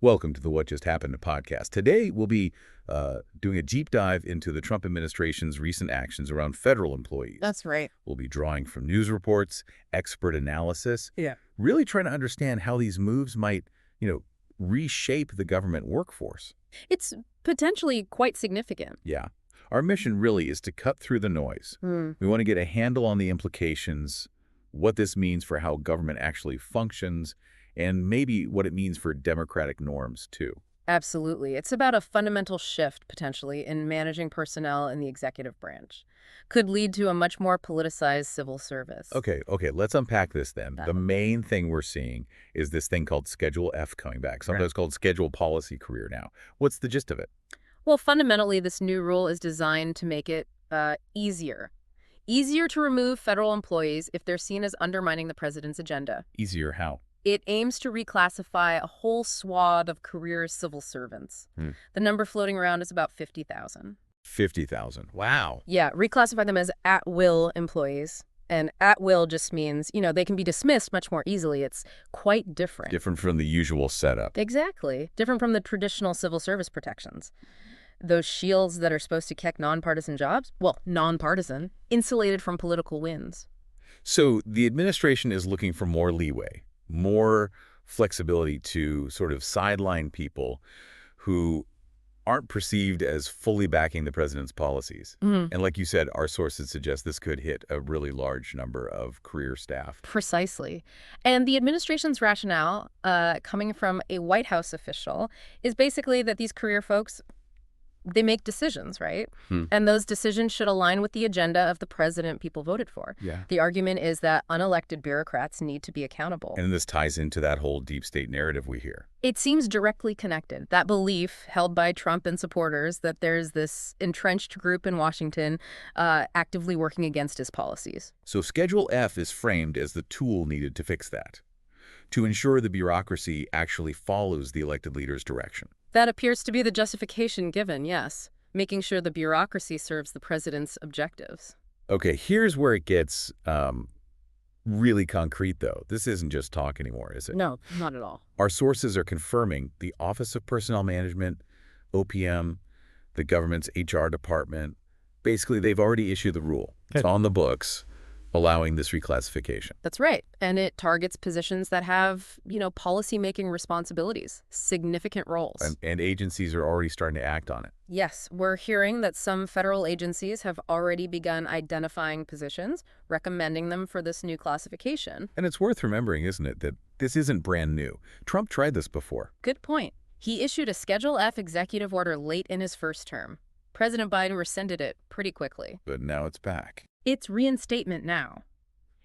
Welcome to the What Just Happened podcast. Today, we'll be doing a deep dive into the Trump administration's recent actions around federal employees. That's right. We'll be drawing from news reports, expert analysis, Yeah. really trying to understand how these moves might, reshape the government workforce. It's potentially quite significant. Yeah. Our mission really is to cut through the noise. We want to get a handle on the implications, what this means for how government actually functions, and maybe what it means for democratic norms, too. Absolutely. It's about a fundamental shift, potentially, in managing personnel in the executive branch. Could lead to a much more politicized civil service. Okay, let's unpack this then. The main thing we're seeing is this thing called Schedule F coming back, sometimes called Schedule Policy Career now. What's the gist of it? Well, fundamentally, this new rule is designed to make it easier. Easier to remove federal employees if they're seen as undermining the president's agenda. Easier how? It aims to reclassify a whole swath of career civil servants. The number floating around is about 50,000. 50,000. Wow. Yeah, reclassify them as at-will employees. And at-will just means, they can be dismissed much more easily. It's quite different. Different from the usual setup. Exactly. Different from the traditional civil service protections. Those shields that are supposed to protect nonpartisan jobs, well, nonpartisan, insulated from political winds. So the administration is looking for more leeway, more flexibility to sort of sideline people who aren't perceived as fully backing the president's policies. And like you said, our sources suggest this could hit a really large number of career staff. Precisely. And the administration's rationale, coming from a White House official, is basically that these career folks, they make decisions, right? And those decisions should align with the agenda of the president people voted for. Yeah. The argument is that unelected bureaucrats need to be accountable. And this ties into that whole deep state narrative we hear. It seems directly connected. That belief held by Trump and supporters that there's this entrenched group in Washington actively working against his policies. So Schedule F is framed as the tool needed to fix that, to ensure the bureaucracy actually follows the elected leader's direction. That appears to be the justification given, yes. Making sure the bureaucracy serves the president's objectives. Okay, here's where it gets really concrete, though. This isn't just talk anymore, is it? No, not at all. Our sources are confirming the Office of Personnel Management, OPM, the government's HR department. Basically, they've already issued the rule. It's on the books, allowing this reclassification. That's right. And it targets positions that have, policy-making responsibilities, significant roles. And agencies are already starting to act on it. Yes, we're hearing that some federal agencies have already begun identifying positions, recommending them for this new classification. And it's worth remembering, isn't it, that this isn't brand new. Trump tried this before. Good point. He issued a Schedule F executive order late in his first term. President Biden rescinded it pretty quickly. But now it's back. It's reinstatement now.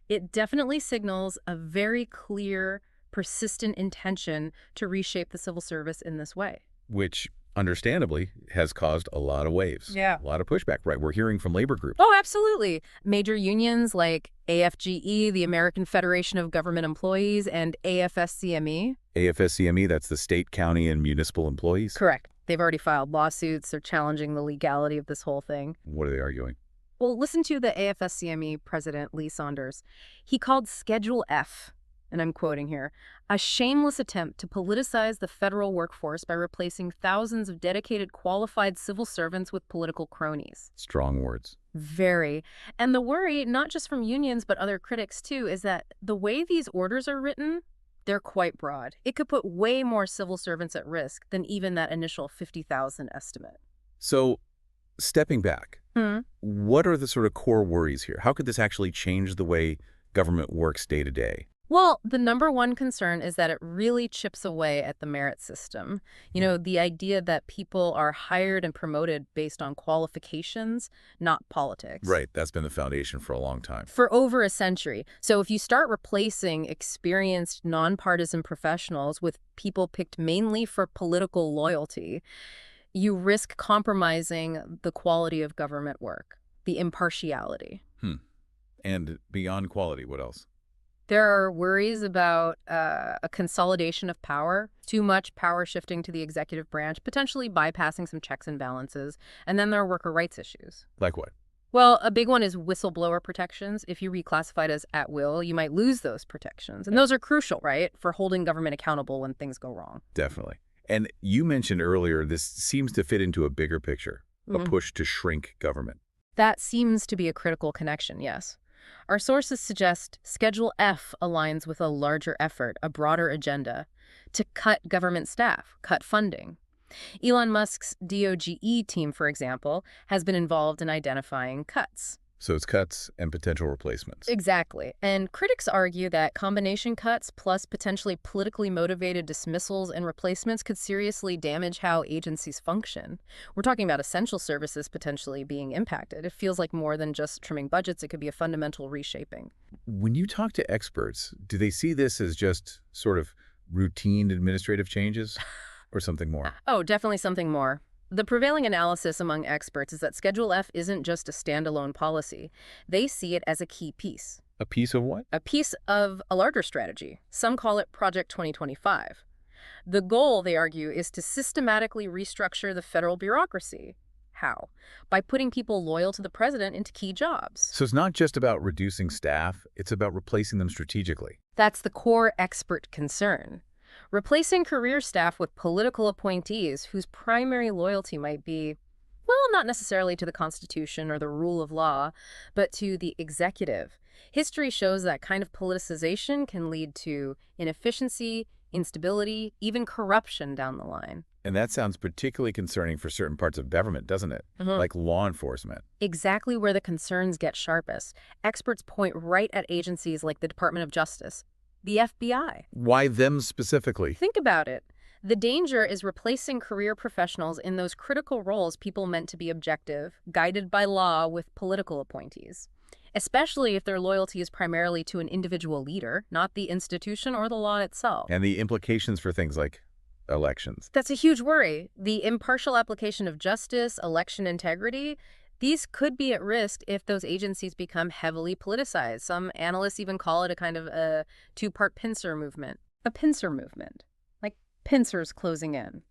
It definitely signals a very clear, persistent intention to reshape the civil service in this way. Which, understandably, has caused a lot of waves. Yeah. A lot of pushback, right? We're hearing from labor groups. Oh, absolutely. Major unions like AFGE, the American Federation of Government Employees, and AFSCME. AFSCME, that's the state, county, and municipal employees? Correct. They've already filed lawsuits. They're challenging the legality of this whole thing. What are they arguing? Well, listen to the AFSCME president, Lee Saunders. He called Schedule F, and I'm quoting here, a shameless attempt to politicize the federal workforce by replacing thousands of dedicated, qualified civil servants with political cronies. Strong words. Very. And the worry, not just from unions, but other critics too, is that the way these orders are written, they're quite broad. It could put way more civil servants at risk than even that initial 50,000 estimate. So, stepping back, what are the sort of core worries here? How could this actually change the way government works day to day? Well, the number one concern is that it really chips away at the merit system. The idea that people are hired and promoted based on qualifications, not politics. Right. That's been the foundation for a long time. For over a century. So if you start replacing experienced, nonpartisan professionals with people picked mainly for political loyalty, you risk compromising the quality of government work, the impartiality. And beyond quality, what else? There are worries about a consolidation of power, too much power shifting to the executive branch, potentially bypassing some checks and balances. And then there are worker rights issues. Like what? Well, a big one is whistleblower protections. If you reclassified as at will, you might lose those protections. And those are crucial, right, for holding government accountable when things go wrong. Definitely. And you mentioned earlier this seems to fit into a bigger picture, a Mhm. push to shrink government. That seems to be a critical connection, yes. Our sources suggest Schedule F aligns with a larger effort, a broader agenda, to cut government staff, cut funding. Elon Musk's DOGE team, for example, has been involved in identifying cuts. So it's cuts and potential replacements. Exactly. And critics argue that combination cuts plus potentially politically motivated dismissals and replacements could seriously damage how agencies function. We're talking about essential services potentially being impacted. It feels like more than just trimming budgets. It could be a fundamental reshaping. When you talk to experts, do they see this as just sort of routine administrative changes or something more? Oh, definitely something more. The prevailing analysis among experts is that Schedule F isn't just a standalone policy. They see it as a key piece. A piece of what? A piece of a larger strategy. Some call it Project 2025. The goal, they argue, is to systematically restructure the federal bureaucracy. How? By putting people loyal to the president into key jobs. So it's not just about reducing staff, it's about replacing them strategically. That's the core expert concern. Replacing career staff with political appointees whose primary loyalty might be, well, not necessarily to the Constitution or the rule of law, but to the executive. History shows that kind of politicization can lead to inefficiency, instability, even corruption down the line. And that sounds particularly concerning for certain parts of government, doesn't it? Like law enforcement. Exactly where the concerns get sharpest. Experts point right at agencies like the Department of Justice, the FBI. Why them specifically? Think about it. The danger is replacing career professionals in those critical roles people meant to be objective, guided by law with political appointees, especially if their loyalty is primarily to an individual leader, not the institution or the law itself. And the implications for things like elections. That's a huge worry. The impartial application of justice, election integrity, these could be at risk if those agencies become heavily politicized. Some analysts even call it a kind of a two-part pincer movement. A pincer movement, like pincers closing in.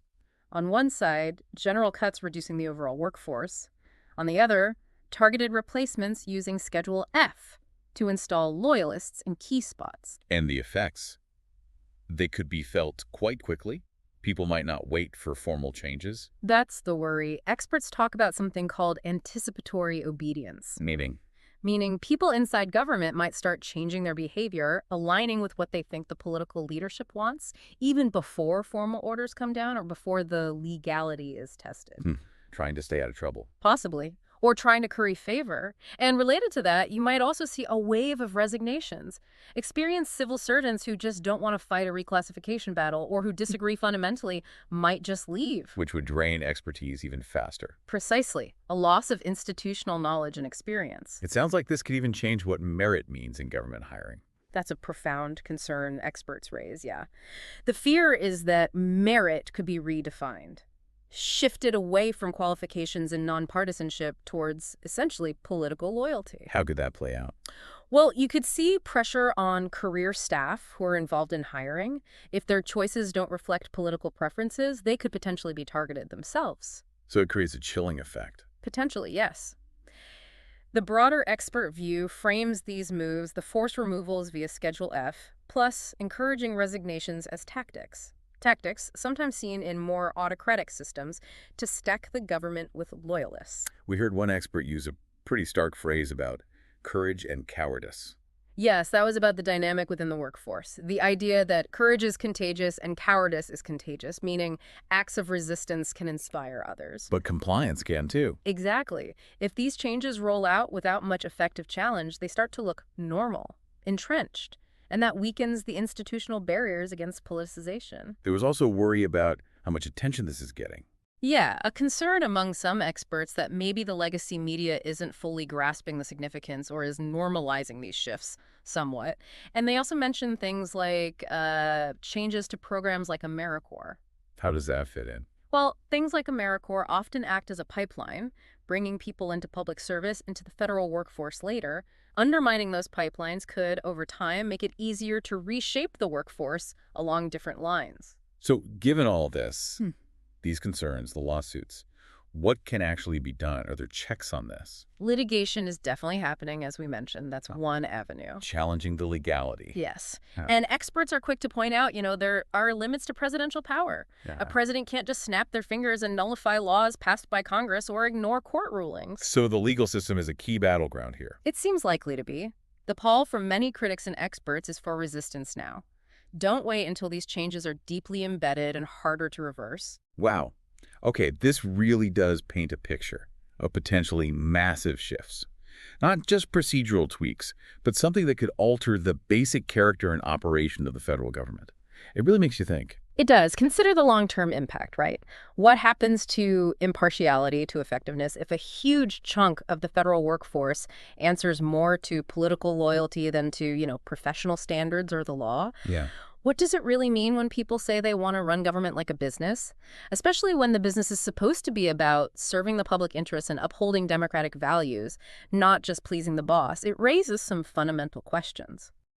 On one side, general cuts reducing the overall workforce. On the other, targeted replacements using Schedule F to install loyalists in key spots. And the effects. They could be felt quite quickly. People might not wait for formal changes. That's the worry. Experts talk about something called anticipatory obedience, meaning people inside government might start changing their behavior, aligning with what they think the political leadership wants, even before formal orders come down or before the legality is tested. Trying to stay out of trouble. Possibly. Or trying to curry favor. And related to that, you might also see a wave of resignations. Experienced civil servants who just don't want to fight a reclassification battle or who disagree fundamentally might just leave. Which would drain expertise even faster. Precisely. A loss of institutional knowledge and experience. It sounds like this could even change what merit means in government hiring. That's a profound concern experts raise, yeah. The fear is that merit could be redefined, shifted away from qualifications and nonpartisanship towards essentially political loyalty. How could that play out? Well, you could see pressure on career staff who are involved in hiring. If their choices don't reflect political preferences, they could potentially be targeted themselves. So it creates a chilling effect. Potentially, yes. The broader expert view frames these moves, the forced removals via Schedule F, plus encouraging resignations as tactics. Tactics, sometimes seen in more autocratic systems, to stack the government with loyalists. We heard one expert use a pretty stark phrase about courage and cowardice. Yes, that was about the dynamic within the workforce. The idea that courage is contagious and cowardice is contagious, meaning acts of resistance can inspire others. But compliance can too. Exactly. If these changes roll out without much effective challenge, they start to look normal, entrenched. And that weakens the institutional barriers against politicization. There was also worry about how much attention this is getting. Yeah, a concern among some experts that maybe the legacy media isn't fully grasping the significance or is normalizing these shifts somewhat. And they also mention things like changes to programs like AmeriCorps. How does that fit in? Well, things like AmeriCorps often act as a pipeline, bringing people into public service into the federal workforce later. Undermining those pipelines could, over time, make it easier to reshape the workforce along different lines. So given all this, these concerns, the lawsuits, What can actually be done? Are there checks on this? Litigation is definitely happening, as we mentioned. That's one avenue. Challenging the legality. Yes. Huh. And experts are quick to point out, there are limits to presidential power. A Yeah. president can't just snap their fingers and nullify laws passed by Congress or ignore court rulings. So the legal system is a key battleground here. It seems likely to be. The call from many critics and experts is for resistance now. Don't wait until these changes are deeply embedded and harder to reverse. Wow. Okay, this really does paint a picture of potentially massive shifts. Not just procedural tweaks, but something that could alter the basic character and operation of the federal government. It really makes you think. It does. Consider the long-term impact, right? What happens to impartiality, to effectiveness, if a huge chunk of the federal workforce answers more to political loyalty than to, professional standards or the law? Yeah. What does it really mean when people say they want to run government like a business? Especially when the business is supposed to be about serving the public interest and upholding democratic values, not just pleasing the boss. It raises some fundamental questions.